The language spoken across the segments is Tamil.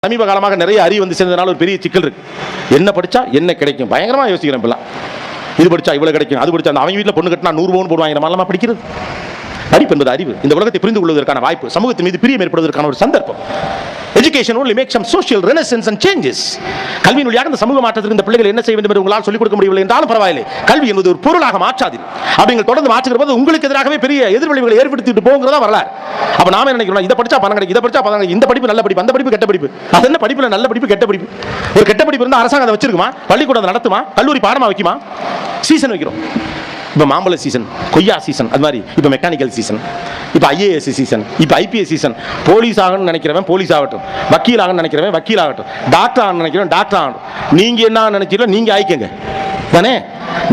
சமீப காலமாக நிறைய அறிவு வந்து சேர்ந்ததுனால ஒரு பெரிய சிக்கல் இருக்கு. என்ன படிச்சா என்ன கிடைக்கும் பயங்கரமா யோசிக்கிறேன். இப்பெல்லாம் இது படிச்சா இவ்வளவு கிடைக்கும், அது படிச்சா அவங்க வீட்டில் பொண்ணு கட்டினா 100 பவுன் போடுவாங்க. நம்ம படிக்கிறது படிப்பு என்பது அறிவு. இந்த உலகத்தை புரிந்து கொள்வதற்கான வாய்ப்பு, சமூகத்தின் மீது பிரியம் ஏற்படுவதற்கான ஒரு சந்தர்ப்பம். Education only makes some social renaissance and changes. கல்வியின் வழியாக இந்த சமூக மாற்றத்திற்கு இந்த பிள்ளைகள் என்ன செய்ய வேண்டும் என்று உங்களால் சொல்லிக் கொடுக்க முடியவில்லை என்றாலும் பரவாயில்லை. கல்வி என்பது ஒரு பொருளாக மாற்றாதீர்கள். அப்படிங்க தொடர்ந்து மாற்றுகிற போது உங்களுக்கு எதிராகவே பெரிய எதிர்விளைவுகளை ஏற்படுத்திட்டு போங்கிறதா வரலாறு. அப்ப நாம என்ன நினைக்கிறோம், இதை படிச்சா பணம் கிடைக்கும், இதை படிச்சா பணம் கிடைக்கும், இந்த படிப்பு நல்ல படிப்பு, அந்த படிப்பு கெட்ட படிப்பு. அது என்ன படிப்புல நல்ல படிப்பு கெட்ட படிப்பு? ஒரு கெட்ட படிப்பு இருந்தால் அரசாங்கம் அதை வச்சிருக்குமா? பள்ளிக்கூடம் நடத்துமா? கல்லூரி பாடமா வைக்குமா? சீசன் வைக்கிறோம். இப்போ மாம்பழ சீசன், கொய்யா சீசன், அது மாதிரி இப்போ மெக்கானிக்கல் சீசன், இப்போ ஐஏஎஸ் சீசன், இப்போ ஐபிஎஸ் சீசன். போலீஸ் ஆகணும்னு நினைக்கிறவன் போலீஸ் ஆகட்டும், வக்கீல் ஆகணும்னு நினைக்கிறவன் வக்கீல் ஆகட்டும், டாக்டர் ஆகணும்னு நினைக்கிறவன் டாக்டர் ஆகட்டும். நீங்க என்ன நினைக்கிறீங்களோ நீங்க ஆயிக்கங்க தானே.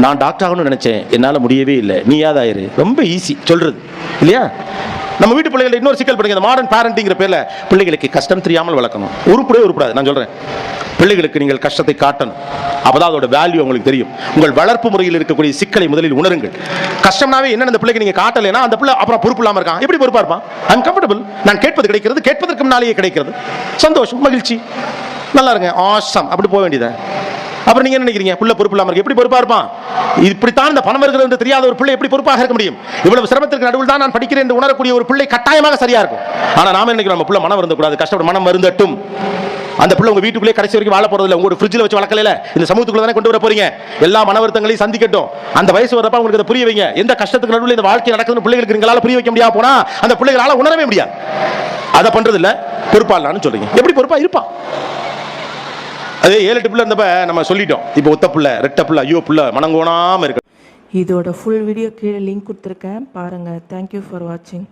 நான் டாக்டர் ஆகணும்னு நினைச்சேன், என்னால் முடியவே இல்லை, நீ யாதாயிரு. ரொம்ப ஈஸி சொல்றது இல்லையா? நம்ம வீட்டு பிள்ளைகளை இன்னொரு சிக்கல் பண்ணுங்க. இந்த மாடர்ன் பேரண்டிங்கிற பேர்ல பிள்ளைகளுக்கு கஷ்டம் தெரியாமல் வளர்க்கணும். உருப்படாது. நான் சொல்றேன், பிள்ளைகளுக்கு நீங்கள் கஷ்டத்தை காட்டணும். அப்பதான் அதோட வேல்யூ உங்களுக்கு தெரியும். உங்கள் வளர்ப்பு முறையில் இருக்கக்கூடிய சிக்கலை முதலில் உணருங்கள். கஷ்டம்னாவே என்ன, அந்த பிள்ளைக்கு நீங்க காட்டலைன்னா அந்த பிள்ளை அப்புறம் பொறுப்பு இல்லாம இருக்கான். எப்படி பொறுப்பா இருப்பான்? ஐ அம் கம்ஃபர்டபிள், நான் கேட்பது கிடைக்கிறது, கேட்பதற்கு முன்னாலேயே கிடைக்கிறது, சந்தோஷம், மகிழ்ச்சி, நல்லா இருங்க, ஆசம், அப்படி போக வேண்டியது. அப்புறம் நீங்க என்ன நினைக்கிறீங்க, பிள்ளை பொறுப்பு இல்லாம இருக்கு, எப்படி பொறுப்பா இருப்பான்? இப்படித்தான் இந்த பணம் வருகிறது என்று தெரியாத ஒரு பிள்ளை எப்படி பொறுப்பாக இருக்க முடியும்? இவ்வளவு சிரமத்திற்கு நடுவில் தான் நான் படிக்கிறேன் என்று உணரக்கூடிய ஒரு பிள்ளை கட்டாயமாக சரியா இருக்கும். ஆனா நாம நினைக்கிறோம், நம்ம பிள்ளை மனம் வருந்தக்கூடாது, கஷ்டப்பட மனம் வருந்தட்டும். அந்த பிள்ளை உங்க வீட்டுக்குள்ளே கடைசி வரைக்கும் வாழ போறது இல்லை. உங்களோட ஃப்ரிட்ஜில் வச்சு வளர்க்கல, இந்த சமூகத்துக்குள்ள தானே கொண்டு வர போறீங்க. எல்லா மன வருத்தங்களையும் சந்திக்கட்டும். அந்த வயசு வரப்ப உங்களுக்கு அதை புரிய வைங்க. எந்த கஷ்டத்துக்கு நடுவில் இந்த வாழ்க்கை நடக்குதுன்னு பிள்ளைகளுக்கு நீங்களால புரிய வைக்க முடியாது போனா அந்த பிள்ளைகளால உணரவே முடியாது. அதை பண்றது இல்ல, பொறுப்பா இல்லன்னு சொல்றீங்க. எப்படி பொறுப்பா இருப்பான்? அதே 7-8 பிள்ளை இருந்தப்ப நம்ம சொல்லிட்டோம். இப்போ ஒத்த பிள்ளை, ரெட்ட பிள்ளை, ஐயோ பிள்ளை மனங்கோணாம இருக்கு. இதோட ஃபுல் வீடியோ கீழே லிங்க் கொடுத்துருக்கேன், பாருங்க. தேங்க்யூ ஃபார் வாட்சிங்.